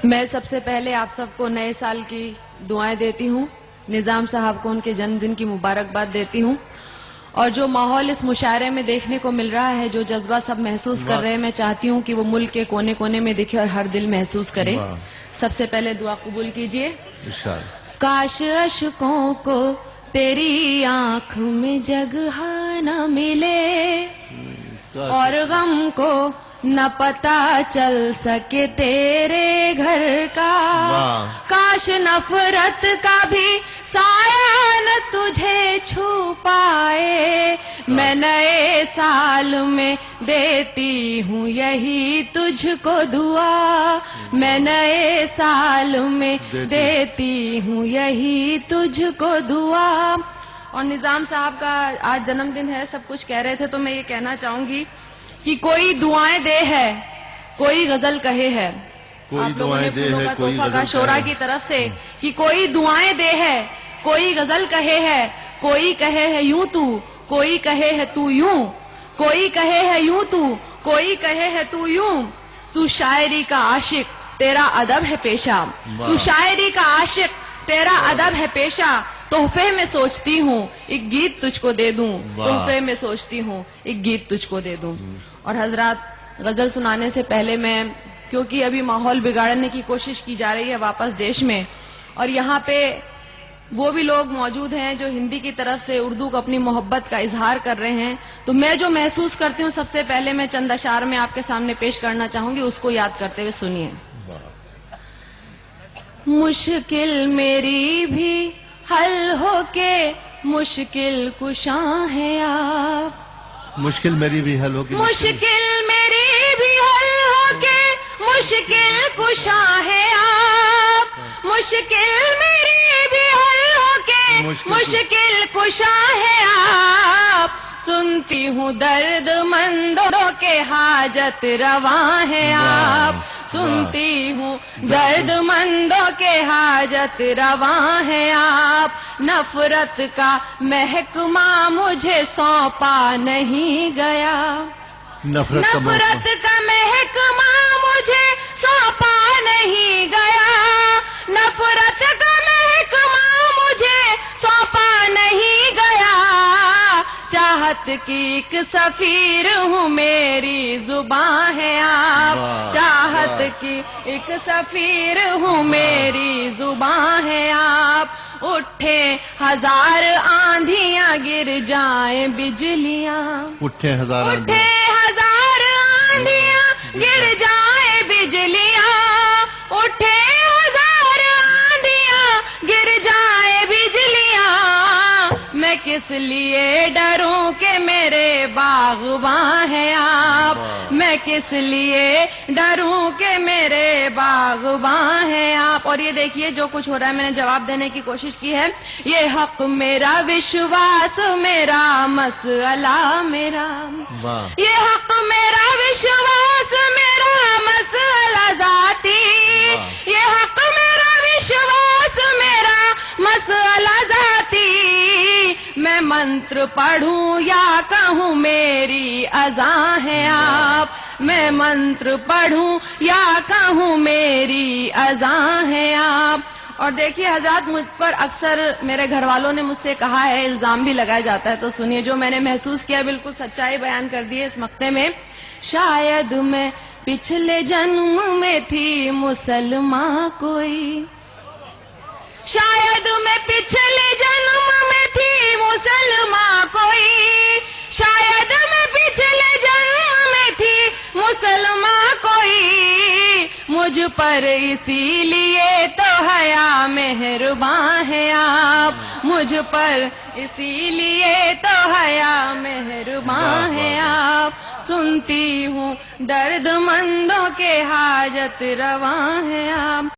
میں سب سے پہلے آپ سب کو نئے سال کی دعائیں دیتی ہوں. نظام صاحب کو ان کے جنم دن کی مبارکباد دیتی ہوں. اور جو ماحول اس مشاعرے میں دیکھنے کو مل رہا ہے، جو جذبہ سب محسوس کر رہے ہیں، میں چاہتی ہوں کہ وہ ملک کے کونے کونے میں دکھے اور ہر دل محسوس کرے. سب سے پہلے دعا قبول کیجئے. کاش اشکوں کو تیری آنکھ میں جگہ نہ ملے اور غم کو نہ پتا چل سکے تیرے گھر کا. کاش نفرت کا بھی سایہ نہ تجھے چھو پائے. میں نئے سال میں دیتی ہوں یہی تجھ کو دعا. میں نئے سال میں دیتی ہوں یہی تجھ کو دعا. اور نظام صاحب کا آج جنم دن ہے، سب کچھ کہہ رہے تھے، تو میں یہ کہنا چاہوں گی کہ کوئی دعائیں دے ہے، کوئی غزل کہے ہے. آپ لوگوں نے پھولوں کا تحفہ کا شورا کی طرف سے کہ کوئی دعائیں دے ہے، کوئی غزل کہے ہے، کوئی کہے ہے یوں تو، کوئی کہے ہے تو یوں، کوئی کہے ہے یوں تو، کوئی کہے ہے تو یوں. تو شاعری کا عاشق تیرا ادب ہے پیشہ. تو شاعری کا عاشق تیرا ادب ہے پیشہ. تحفے میں سوچتی ہوں ایک گیت تجھ کو دے دوں. تحفے میں سوچتی ہوں ایک گیت تجھ کو دے دوں. اور حضرات، غزل سنانے سے پہلے میں، کیونکہ ابھی ماحول بگاڑنے کی کوشش کی جا رہی ہے واپس دیش میں، اور یہاں پہ وہ بھی لوگ موجود ہیں جو ہندی کی طرف سے اردو کو اپنی محبت کا اظہار کر رہے ہیں، تو میں جو محسوس کرتی ہوں سب سے پہلے میں چند اشعار میں آپ کے سامنے پیش کرنا چاہوں گی. اس کو یاد کرتے ہوئے سنیے. مشکل میری بھی حل ہو کے مشکل کشاں ہے آپ. مشکل میری بھی حل ہو کے مشکل میری بھی حل ہو کے مشکل کشاں ہے آپ. مشکل میری بھی حل ہو کے مشکل کشاں ہے آپ. سنتی ہوں درد مندوں کے حاجت رواں ہے آپ. سنتی ہوں درد مندوں کے حاجت رواں ہے آپ. نفرت کا محکمہ مجھے سونپا نہیں گیا. نفرت کا محکمہ مجھے سونپا نہیں گیا. نفرت کا محکمہ مجھے سونپا نہیں گیا. چاہت کی ایک سفیر ہوں میری زباں ہے آپ. چاہت کی ایک سفیر ہوں میری زباں ہے آپ. اٹھے ہزار آندھیاں گر جائیں بجلیاں. اٹھے ہزار آندھیاں گر جائیں بجلیاں. اٹھے ہزار آندھیاں گر جائیں بجلیاں. میں کس لیے ڈروں کہ میرے باغباں ہیں آپ. میں کس لیے ڈروں کہ میرے باغباں ہیں آپ. اور یہ دیکھیے جو کچھ ہو رہا ہے، میں نے جواب دینے کی کوشش کی ہے. یہ حق میرا، وشواس میرا، مسئلہ میرا. یہ حق میرا، وشواس میرا، مسئلہ ذاتی. یہ حق میرا، وشواس میرا، مسئلہ ذاتی. میں منتر پڑھوں یا کہوں میری اذاں ہے آپ. میں منتر پڑھوں یا کہوں میری اذاں ہے آپ. اور دیکھیے حضرات، مجھ پر اکثر میرے گھر والوں نے مجھ سے کہا ہے، الزام بھی لگایا جاتا ہے، تو سنیے جو میں نے محسوس کیا، بالکل سچائی بیان کر دی ہے اس مقطع میں. شاید میں پچھلے جنم میں تھی مسلمان کوئی. شاید میں پچھلے جنم میں تھی مسلمان کوئی. شاید میں پچھلے جنم میں تھی مسلمان کوئی. مجھ پر اسی لیے تو حیا مہرباں ہے آپ. مجھ پر اسی لیے تو حیا مہرباں ہے آپ. سنتی ہوں درد مندوں کے حاجت رواں ہے آپ.